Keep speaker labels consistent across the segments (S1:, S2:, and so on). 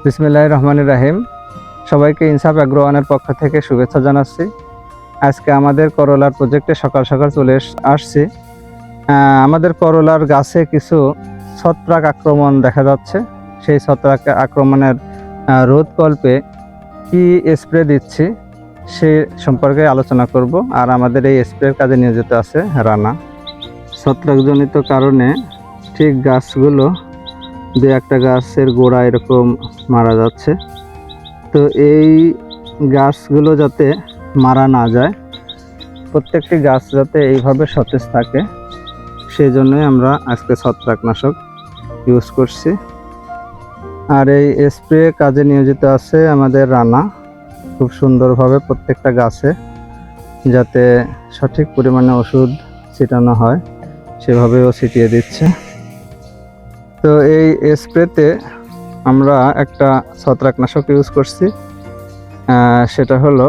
S1: বিসমিল্লাহির রহমানির রহিম। সবাইকে ইনসাফ অ্যাগ্রোওয়ানের পক্ষ থেকে শুভেচ্ছা জানাচ্ছি। আজকে আমাদের করলার প্রজেক্টে সকাল সকাল চলে আসছি। আমাদের করলার গাছে কিছু ছত্রাক আক্রমণ দেখা যাচ্ছে। সেই ছত্রাক আক্রমণের রোধকল্পে কি স্প্রে দিচ্ছি সে সম্পর্কে আলোচনা করব। আর আমাদের এই স্প্রের কাজে নিয়োজিত আছে রানা। ছত্রাকজনিত কারণে ঠিক গাছগুলো দু একটা গাছের গোড়া এরকম মারা যাচ্ছে। তো এই গাছগুলো যাতে মারা না যায়, প্রত্যেকটি গাছ যাতে এইভাবে সতেজ থাকে, সেই জন্যই আমরা আজকে ছত্রাকনাশক ইউজ করছি। আর এই স্প্রে কাজে নিয়োজিত আছে আমাদের রানা। খুব সুন্দরভাবে প্রত্যেকটা গাছে যাতে সঠিক পরিমাণে ওষুধ ছিটানো হয় সেভাবেও ছিটিয়ে দিচ্ছে। তো এই স্প্রেতে আমরা একটা ছত্রাকনাশক ইউজ করছি, সেটা হলো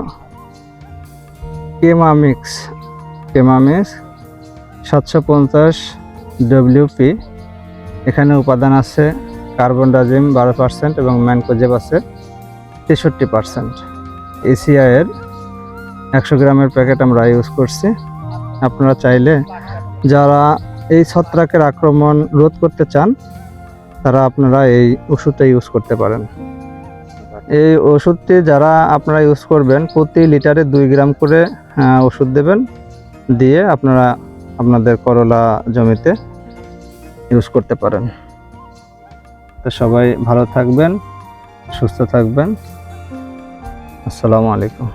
S1: কেমামিক্স 750 WP। এখানে উপাদান আছে কার্বনডাজিম 12% এবং ম্যানকোজেব আছে 63%। এসিআইয়ের 100 গ্রামের প্যাকেট আমরা ইউজ করছি। আপনারা চাইলে যারা এই ছত্রাকের আক্রমণ রোধ করতে চান তারা আপনারা এই ওষুধটা ইউজ করতে পারেন। এই ওষুধটি যারা আপনারা ইউজ করবেন প্রতি লিটারে 2 গ্রাম করে ওষুধ দেবেন, দিয়ে আপনারা আপনাদের করলা জমিতে ইউজ করতে পারেন। তো সবাই ভালো থাকবেন, সুস্থ থাকবেন। আসসালামু আলাইকুম।